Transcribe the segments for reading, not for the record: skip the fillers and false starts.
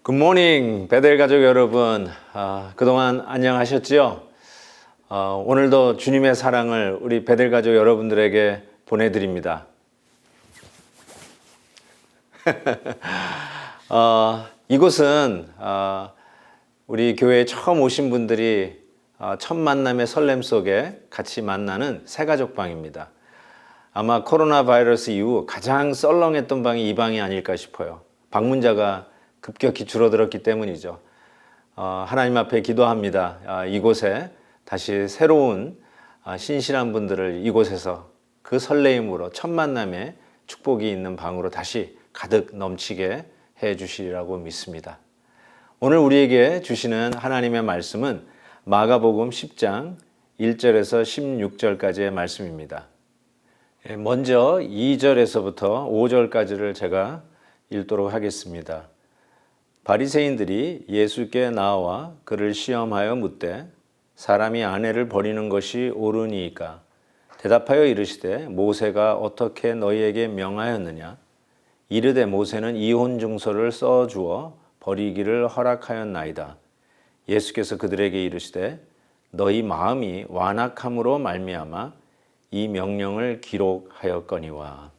굿모닝 베델 가족 여러분, 그동안 안녕하셨지요? 오늘도 주님의 사랑을 우리 베델 가족 여러분들에게 보내드립니다. 이곳은 우리 교회에 처음 오신 분들이 첫 만남의 설렘 속에 같이 만나는 새가족방입니다. 아마 코로나 바이러스 이후 가장 썰렁했던 방이 이 방이 아닐까 싶어요. 방문자가 급격히 줄어들었기 때문이죠. 하나님 앞에 기도합니다. 이곳에 다시 새로운 신실한 분들을 이곳에서 그 설레임으로 첫 만남에 축복이 있는 방으로 다시 가득 넘치게 해 주시리라고 믿습니다. 오늘 우리에게 주시는 하나님의 말씀은 마가복음 10장 1절에서 16절까지의 말씀입니다. 먼저 2절에서부터 5절까지를 제가 읽도록 하겠습니다. 바리새인들이 예수께 나와 그를 시험하여 묻되 사람이 아내를 버리는 것이 옳으니이까? 대답하여 이르시되 모세가 어떻게 너희에게 명하였느냐? 이르되 모세는 이혼 증서를 써 주어 버리기를 허락하였나이다. 예수께서 그들에게 이르시되 너희 마음이 완악함으로 말미암아 이 명령을 기록하였거니와.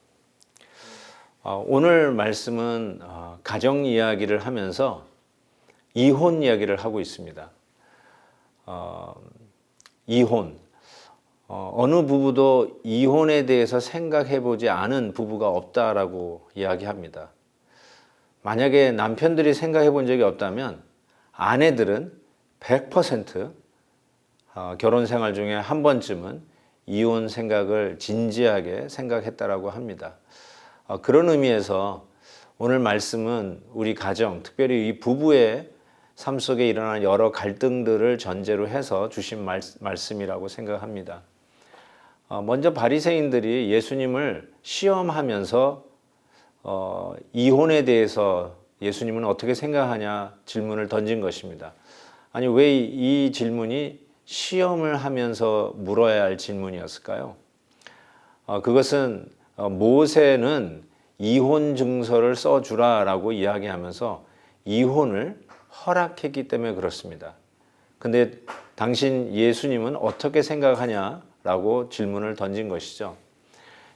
오늘 말씀은 가정 이야기를 하면서 이혼 이야기를 하고 있습니다. 이혼. 어느 부부도 이혼에 대해서 생각해 보지 않은 부부가 없다라고 이야기합니다. 만약에 남편들이 생각해 본 적이 없다면 아내들은 100% 결혼 생활 중에 한 번쯤은 이혼 생각을 진지하게 생각했다라고 합니다. 그런 의미에서 오늘 말씀은 우리 가정, 특별히 이 부부의 삶 속에 일어나는 여러 갈등들을 전제로 해서 주신 말씀이라고 생각합니다. 먼저 바리새인들이 예수님을 시험하면서 이혼에 대해서 예수님은 어떻게 생각하냐 질문을 던진 것입니다. 아니, 왜 이 질문이 시험을 하면서 물어야 할 질문이었을까요? 그것은 모세는 이혼 증서를 써주라라고 이야기하면서 이혼을 허락했기 때문에 그렇습니다. 근데 당신 예수님은 어떻게 생각하냐라고 질문을 던진 것이죠.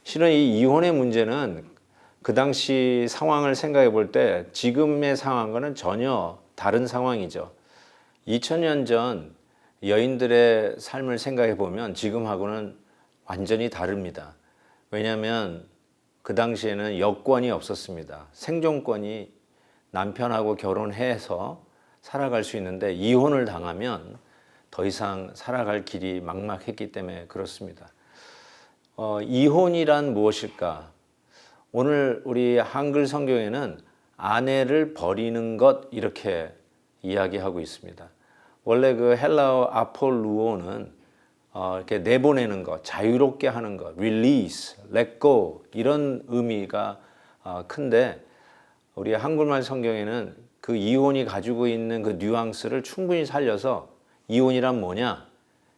실은 이 이혼의 문제는 그 당시 상황을 생각해 볼 때 지금의 상황과는 전혀 다른 상황이죠. 2000년 전 여인들의 삶을 생각해 보면 지금하고는 완전히 다릅니다. 왜냐하면 그 당시에는 여권이 없었습니다. 생존권이 남편하고 결혼해서 살아갈 수 있는데 이혼을 당하면 더 이상 살아갈 길이 막막했기 때문에 그렇습니다. 이혼이란 무엇일까? 오늘 우리 한글 성경에는 아내를 버리는 것 이렇게 이야기하고 있습니다. 원래 그 헬라어 아폴루오는 이렇게 내보내는 것, 자유롭게 하는 것, release, let go 이런 의미가 큰데 우리 한글말 성경에는 그 이혼이 가지고 있는 그 뉘앙스를 충분히 살려서 이혼이란 뭐냐?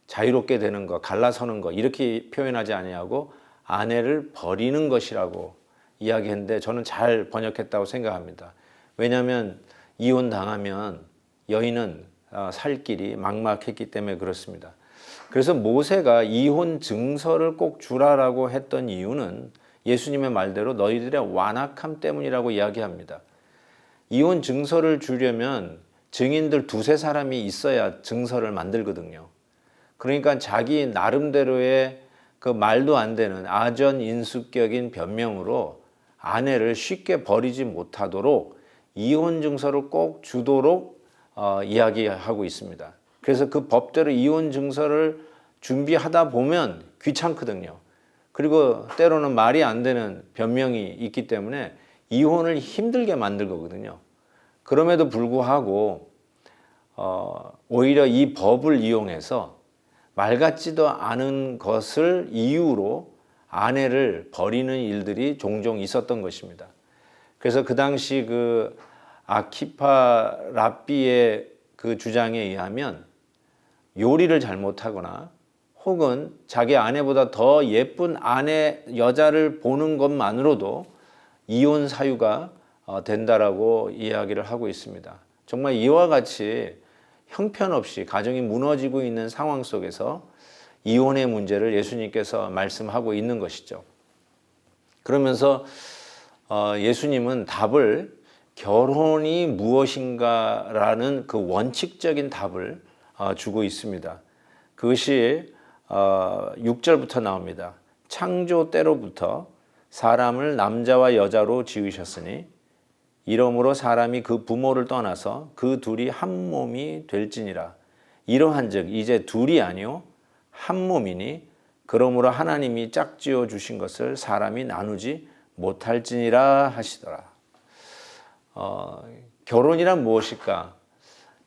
자유롭게 되는 것, 갈라서는 것 이렇게 표현하지 아니하고 아내를 버리는 것이라고 이야기했는데 저는 잘 번역했다고 생각합니다. 왜냐하면 이혼 당하면 여인은 살 길이 막막했기 때문에 그렇습니다. 그래서 모세가 이혼 증서를 꼭 주라라고 했던 이유는 예수님의 말대로 너희들의 완악함 때문이라고 이야기합니다. 이혼 증서를 주려면 증인들 두세 사람이 있어야 증서를 만들거든요. 그러니까 자기 나름대로의 그 말도 안 되는 아전인수격인 변명으로 아내를 쉽게 버리지 못하도록 이혼 증서를 꼭 주도록 이야기하고 있습니다. 그래서 그 법대로 이혼 증서를 준비하다 보면 귀찮거든요. 그리고 때로는 말이 안 되는 변명이 있기 때문에 이혼을 힘들게 만들 거거든요. 그럼에도 불구하고 오히려 이 법을 이용해서 말 같지도 않은 것을 이유로 아내를 버리는 일들이 종종 있었던 것입니다. 그래서 그 당시 그 아키파 랍비의 그 주장에 의하면 요리를 잘못하거나 혹은 자기 아내보다 더 예쁜 아내 여자를 보는 것만으로도 이혼 사유가 된다라고 이야기를 하고 있습니다. 정말 이와 같이 형편없이 가정이 무너지고 있는 상황 속에서 이혼의 문제를 예수님께서 말씀하고 있는 것이죠. 그러면서 예수님은 답을 결혼이 무엇인가라는 그 원칙적인 답을 주고 있습니다. 그것이 6절부터 나옵니다. 창조 때로부터 사람을 남자와 여자로 지으셨으니 이러므로 사람이 그 부모를 떠나서 그 둘이 한 몸이 될지니라. 이러한즉 이제 둘이 아니요 한 몸이니 그러므로 하나님이 짝지어 주신 것을 사람이 나누지 못할지니라 하시더라. 결혼이란 무엇일까?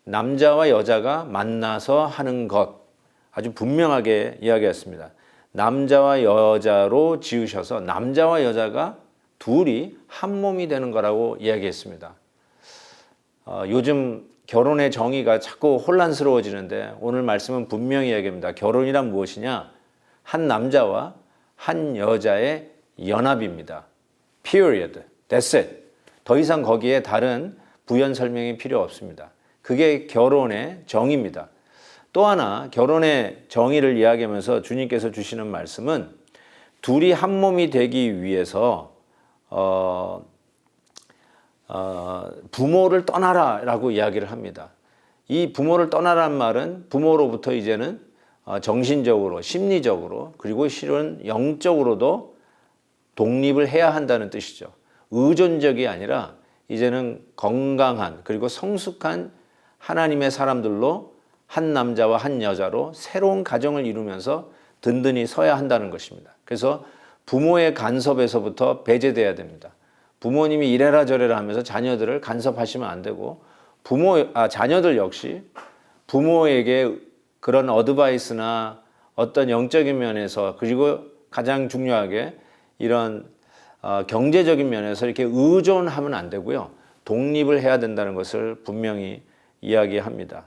남자와 여자가 만나서 하는 것, 아주 분명하게 이야기했습니다. 남자와 여자로 지으셔서 남자와 여자가 둘이 한 몸이 되는 거라고 이야기했습니다. 요즘 결혼의 정의가 자꾸 혼란스러워지는데 오늘 말씀은 분명히 이야기합니다. 결혼이란 무엇이냐? 한 남자와 한 여자의 연합입니다. Period. That's it. 더 이상 거기에 다른 부연 설명이 필요 없습니다. 그게 결혼의 정의입니다. 또 하나 결혼의 정의를 이야기하면서 주님께서 주시는 말씀은 둘이 한 몸이 되기 위해서 부모를 떠나라라고 이야기를 합니다. 이 부모를 떠나라는 말은 부모로부터 이제는 정신적으로, 심리적으로, 그리고 실은 영적으로도 독립을 해야 한다는 뜻이죠. 의존적이 아니라 이제는 건강한 그리고 성숙한 하나님의 사람들로 한 남자와 한 여자로 새로운 가정을 이루면서 든든히 서야 한다는 것입니다. 그래서 부모의 간섭에서부터 배제돼야 됩니다. 부모님이 이래라 저래라 하면서 자녀들을 간섭하시면 안 되고 자녀들 역시 부모에게 그런 어드바이스나 어떤 영적인 면에서 그리고 가장 중요하게 이런 경제적인 면에서 이렇게 의존하면 안 되고요. 독립을 해야 된다는 것을 분명히 이야기합니다.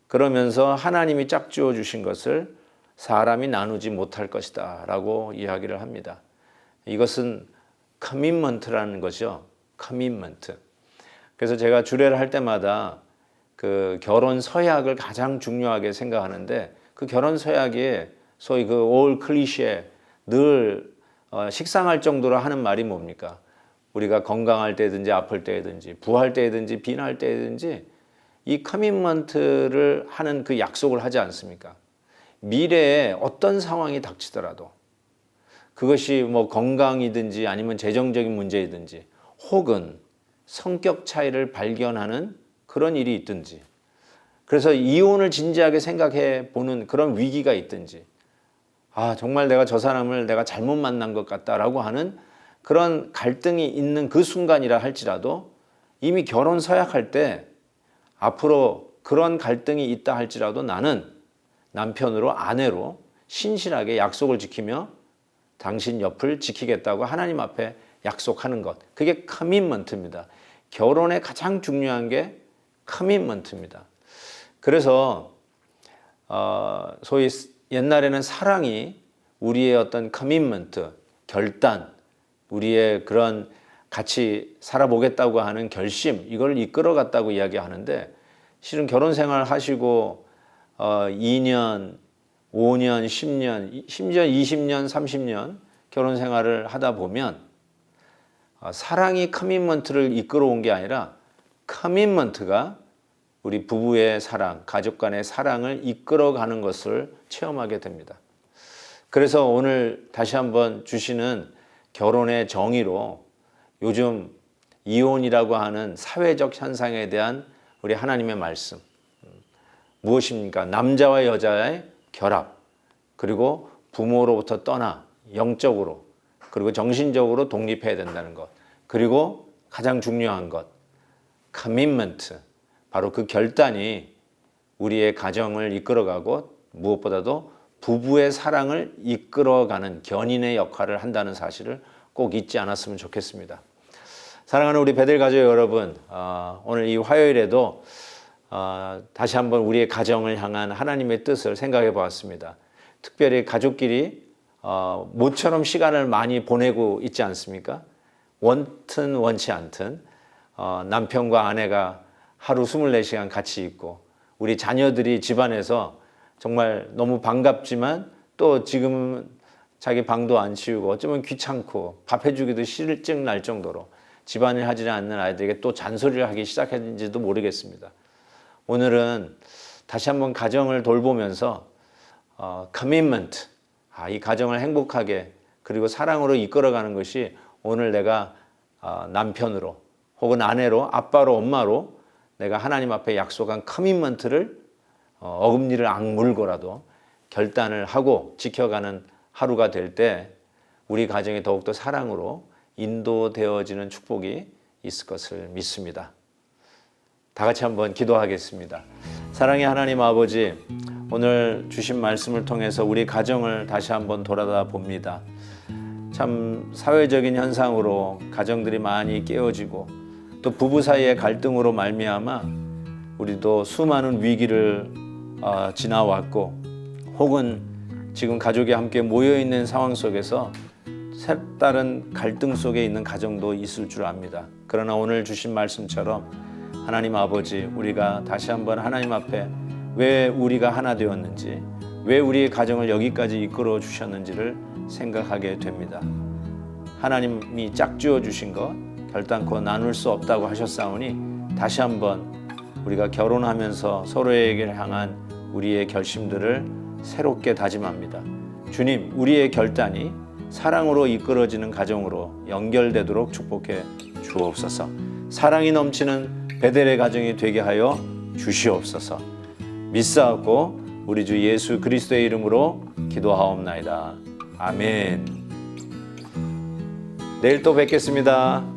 그러면서 하나님이 짝지어 주신 것을 사람이 나누지 못할 것이다 라고 이야기를 합니다. 이것은 커밋먼트라는 거죠. 커밋먼트. 그래서 제가 주례를 할 때마다 그 결혼 서약을 가장 중요하게 생각하는데 그 결혼 서약에 소위 그 올 클리셰 늘 식상할 정도로 하는 말이 뭡니까? 우리가 건강할 때든지 아플 때든지 부할 때든지 빈할 때든지 이 커밋먼트를 하는 그 약속을 하지 않습니까? 미래에 어떤 상황이 닥치더라도 그것이 뭐 건강이든지 아니면 재정적인 문제이든지 혹은 성격 차이를 발견하는 그런 일이 있든지 그래서 이혼을 진지하게 생각해 보는 그런 위기가 있든지 정말 내가 저 사람을 내가 잘못 만난 것 같다라고 하는 그런 갈등이 있는 그 순간이라 할지라도 이미 결혼 서약할 때 앞으로 그런 갈등이 있다 할지라도 나는 남편으로 아내로 신실하게 약속을 지키며 당신 옆을 지키겠다고 하나님 앞에 약속하는 것. 그게 커밋먼트입니다. 결혼의 가장 중요한 게 커밋먼트입니다. 그래서 소위 옛날에는 사랑이 우리의 어떤 커밋먼트, 결단, 우리의 그런 같이 살아보겠다고 하는 결심, 이걸 이끌어갔다고 이야기하는데 실은 결혼 생활 하시고 2년, 5년, 10년, 심지어 20년, 30년 결혼 생활을 하다 보면 사랑이 커밋먼트를 이끌어온 게 아니라 커밋먼트가 우리 부부의 사랑, 가족 간의 사랑을 이끌어가는 것을 체험하게 됩니다. 그래서 오늘 다시 한번 주시는 결혼의 정의로 요즘 이혼이라고 하는 사회적 현상에 대한 우리 하나님의 말씀 무엇입니까? 남자와 여자의 결합 그리고 부모로부터 떠나 영적으로 그리고 정신적으로 독립해야 된다는 것 그리고 가장 중요한 것 커밋먼트 바로 그 결단이 우리의 가정을 이끌어가고 무엇보다도 부부의 사랑을 이끌어가는 견인의 역할을 한다는 사실을 꼭 잊지 않았으면 좋겠습니다. 사랑하는 우리 베델 가족 여러분, 오늘 이 화요일에도 다시 한번 우리의 가정을 향한 하나님의 뜻을 생각해 보았습니다. 특별히 가족끼리 모처럼 시간을 많이 보내고 있지 않습니까? 원튼 원치 않든 남편과 아내가 하루 24시간 같이 있고, 우리 자녀들이 집안에서 정말 너무 반갑지만 또 지금은 자기 방도 안 치우고 어쩌면 귀찮고 밥 해주기도 싫증 날 정도로 집안일 하지 않는 아이들에게 또 잔소리를 하기 시작했는지도 모르겠습니다. 오늘은 다시 한번 가정을 돌보면서 commitment, 이 가정을 행복하게 그리고 사랑으로 이끌어가는 것이 오늘 내가 남편으로 혹은 아내로, 아빠로, 엄마로 내가 하나님 앞에 약속한 커밋먼트를 어금니를 악물고라도 결단을 하고 지켜가는 하루가 될 때 우리 가정이 더욱더 사랑으로 인도되어지는 축복이 있을 것을 믿습니다. 다 같이 한번 기도하겠습니다. 사랑의 하나님 아버지, 오늘 주신 말씀을 통해서 우리 가정을 다시 한번 돌아다 봅니다. 참 사회적인 현상으로 가정들이 많이 깨어지고 또 부부 사이의 갈등으로 말미암아 우리도 수많은 위기를 지나왔고, 혹은 지금 가족이 함께 모여있는 상황 속에서 색다른 갈등 속에 있는 가정도 있을 줄 압니다. 그러나 오늘 주신 말씀처럼 하나님 아버지, 우리가 다시 한번 하나님 앞에 왜 우리가 하나 되었는지, 왜 우리의 가정을 여기까지 이끌어 주셨는지를 생각하게 됩니다. 하나님이 짝지어 주신 것 결단코 나눌 수 없다고 하셨사오니 다시 한번 우리가 결혼하면서 서로에게 향한 우리의 결심들을 새롭게 다짐합니다. 주님, 우리의 결단이 사랑으로 이끌어지는 가정으로 연결되도록 축복해 주옵소서. 사랑이 넘치는 베델의 가정이 되게 하여 주시옵소서. 믿사옵고 우리 주 예수 그리스도의 이름으로 기도하옵나이다. 아멘. 내일 또 뵙겠습니다.